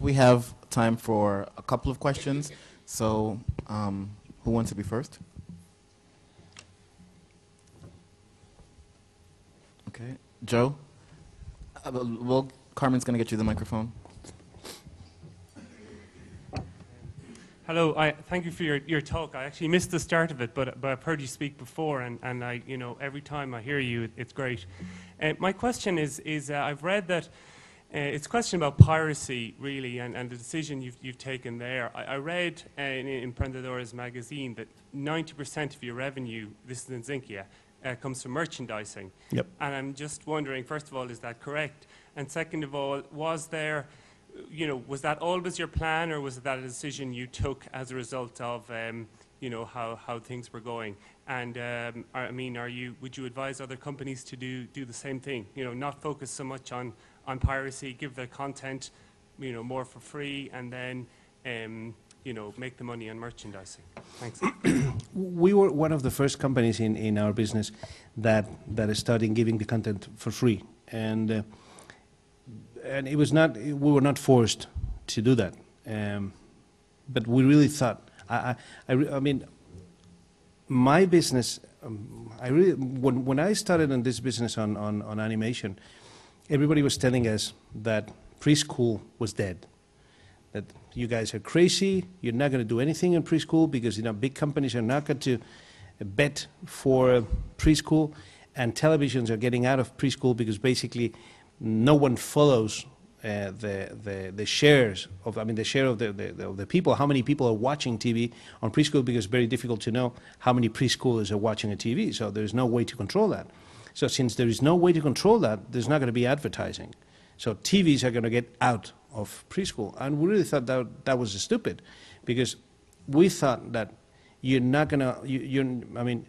we have time for a couple of questions. So, who wants to be first? Okay, Joe. Well, Carmen's going to get you the microphone. Hello, thank you for your talk. I actually missed the start of it, but I've heard you speak before, and I, every time I hear you, it's great. My question is I've read that it's a question about piracy, really, and the decision you've taken there. I read in Emprendedores magazine that 90% of your revenue, this is in Zinkia, comes from merchandising. Yep. And I'm just wondering, first of all, is that correct? And second of all, was there, was that always your plan, or was that a decision you took as a result of, how things were going? And I mean, would you advise other companies to do the same thing? Not focus so much on piracy, give their content, more for free, and then, make the money on merchandising. Thanks. We were one of the first companies in our business that started giving the content for free, and it was not, we were not forced to do that, but we really thought, I mean, my business, when I started in this business on animation, everybody was telling us that preschool was dead, that you guys are crazy, you're not going to do anything in preschool because big companies are not going to bet for preschool, and televisions are getting out of preschool because basically no one follows the shares of, the share of the people, how many people are watching TV on preschool, because it's very difficult to know how many preschoolers are watching a TV, so there's no way to control that. So since there is no way to control that, there's not going to be advertising. So TVs are going to get out of preschool, and we really thought that was stupid, because we thought that you're not going to,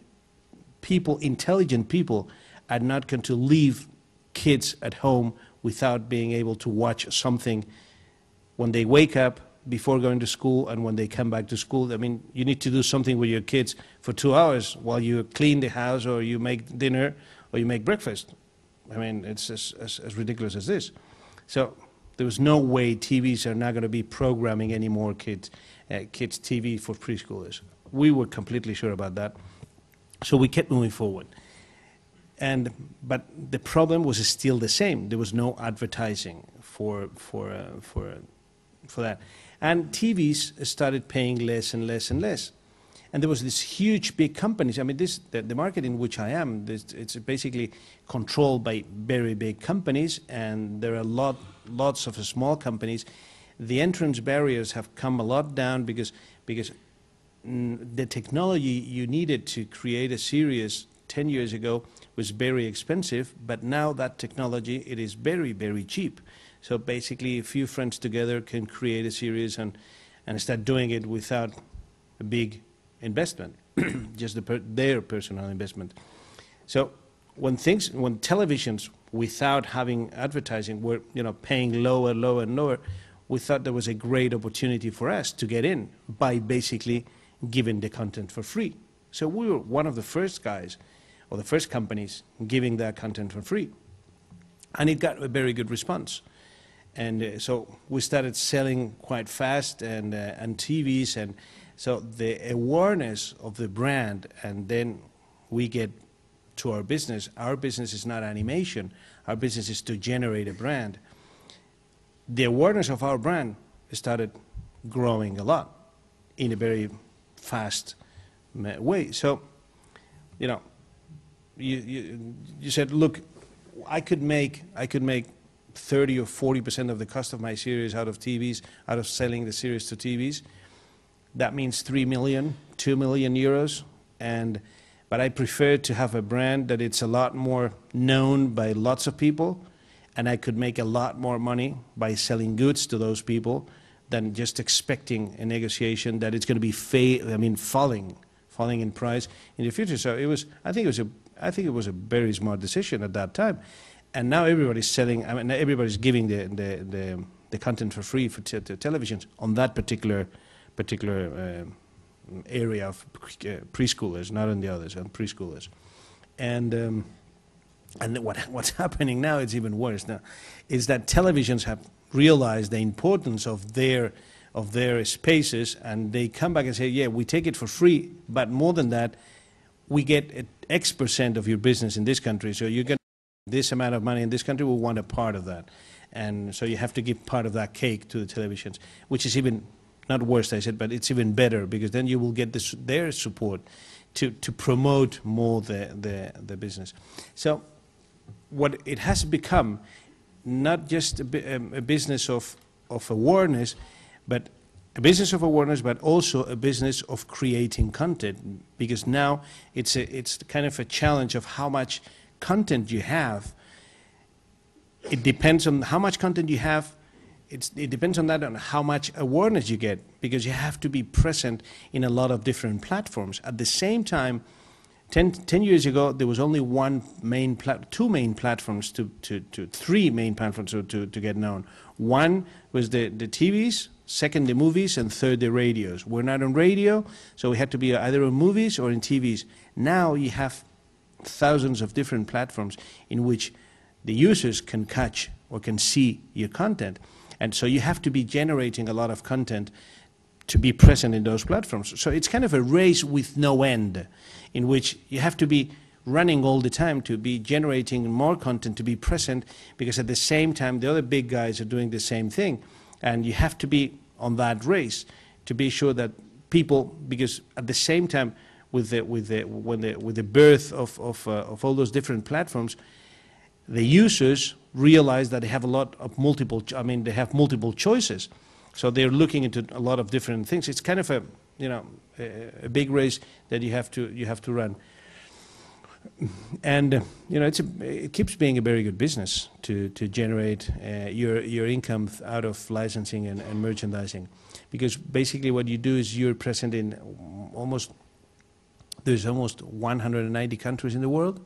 people, intelligent people, are not going to leave kids at home without being able to watch something when they wake up, before going to school, and when they come back to school. I mean, you need to do something with your kids for 2 hours while you clean the house, or you make dinner, or you make breakfast. I mean, it's as ridiculous as this. So there was no way TVs are not going to be programming any more kids TV for preschoolers. We were completely sure about that. So we kept moving forward. But the problem was still the same. There was no advertising for that. And TVs started paying less and less and less. And there was this huge big companies. I mean, the market in which I am, it's basically controlled by very big companies, and there are lots of small companies. The entrance barriers have come a lot down because the technology you needed to create a series 10 years ago was very expensive, but now that technology, it is very, very cheap. So basically, a few friends together can create a series and start doing it without a big investment, just their personal investment. So when televisions, without having advertising, were paying lower, lower, and lower, we thought there was a great opportunity for us to get in by basically giving the content for free. So we were one of the first guys, or the first companies, giving that content for free. And it got a very good response. And so we started selling quite fast, and TVs, and so the awareness of the brand, and then we get to our business. Our business is not animation. Our business is to generate a brand. The awareness of our brand started growing a lot in a very fast way. So, you said, look, I could make 30 or 40% of the cost of my series out of TVs, out of selling the series to TVs. That means 3 million, 2 million euros. But I prefer to have a brand that it's a lot more known by lots of people, and I could make a lot more money by selling goods to those people than just expecting a negotiation that it's going to be falling in price in the future. So I think it was a very smart decision at that time. And now everybody's selling. Everybody's giving the content for free to televisions on that particular area of preschoolers, not on the others, on preschoolers. And what's happening now, it's even worse now, is that televisions have realize the importance of their spaces, and they come back and say, yeah, we take it for free, but more than that, we get X% of your business in this country, so you get this amount of money in this country, we want a part of that. And so you have to give part of that cake to the televisions, which is even, not worse, I said, but it's even better, because then you will get their support to promote more the business. So what it has become, not just a business of awareness, but a business of awareness, but also a business of creating content, because now it's kind of a challenge of how much content you have. It depends on how much content you have. It depends on that, on how much awareness you get, because you have to be present in a lot of different platforms. At the same time, 10 years ago, there was only two main platforms three main platforms to get known. One was the TVs, second the movies, and third the radios. We're not on radio, so we had to be either on movies or in TVs. Now you have thousands of different platforms in which the users can catch or can see your content. And so you have to be generating a lot of content to be present in those platforms. So it's kind of a race with no end, in which you have to be running all the time to be generating more content, to be present, because at the same time the other big guys are doing the same thing. And you have to be on that race to be sure that people, because at the same time with the birth of all those different platforms, the users realize that they have a lot of they have multiple choices. So they're looking into a lot of different things. It's kind of a big race that you have to run. And it keeps being a very good business to generate your income out of licensing and merchandising, because basically what you do is you're present in there's almost 190 countries in the world,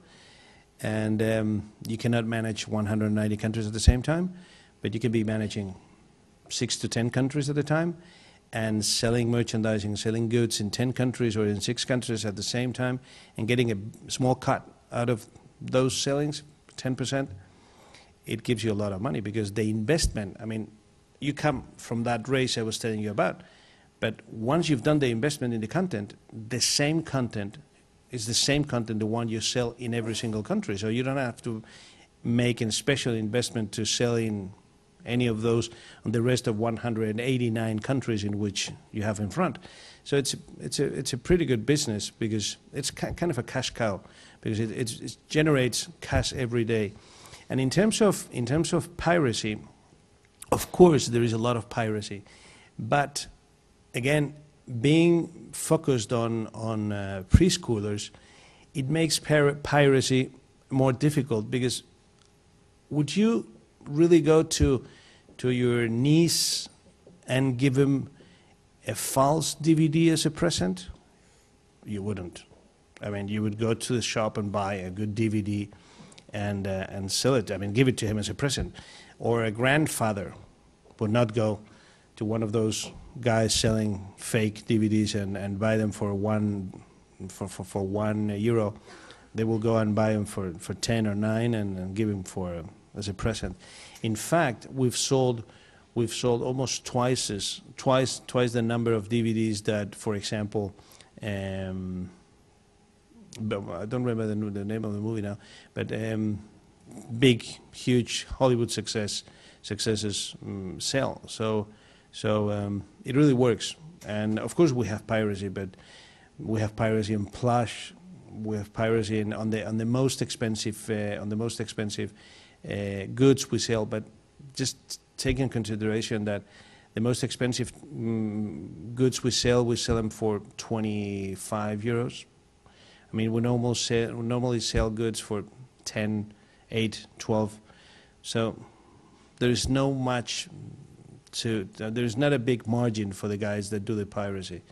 and you cannot manage 190 countries at the same time, but you can be managing 6 to 10 countries at a time, and selling merchandising, selling goods in 10 countries or in 6 countries at the same time, and getting a small cut out of those sellings, 10%, it gives you a lot of money, because the investment, you come from that race I was telling you about, but once you've done the investment in the content, the same content is the same content, the one you sell in every single country. So you don't have to make a special investment to sell in any of those on the rest of 189 countries in which you have in front. So it's a pretty good business, because it's kind of a cash cow, because it generates cash every day. And in terms of piracy, of course there is a lot of piracy, but again, being focused on preschoolers, it makes piracy more difficult, because would you really go to your niece and give him a false DVD as a present? You wouldn't. You would go to the shop and buy a good DVD and sell it. Give it to him as a present. Or a grandfather would not go to one of those guys selling fake DVDs and buy them for €1. They will go and buy them for 10 or 9 and give him as a present. In fact, we've sold almost twice the number of DVDs that, for example, but I don't remember the name of the movie now, but big, huge Hollywood successes sell. So it really works. And of course we have piracy, but we have piracy in plush. We have piracy on the most expensive goods we sell. But just take in consideration that the most expensive goods we sell them for €25. We normally sell goods for 10, 8, 12. So there is no much there is not a big margin for the guys that do the piracy.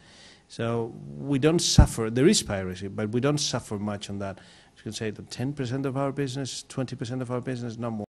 So we don't suffer. There is piracy, but we don't suffer much on that. You can say that 10% of our business, 20% of our business, not more.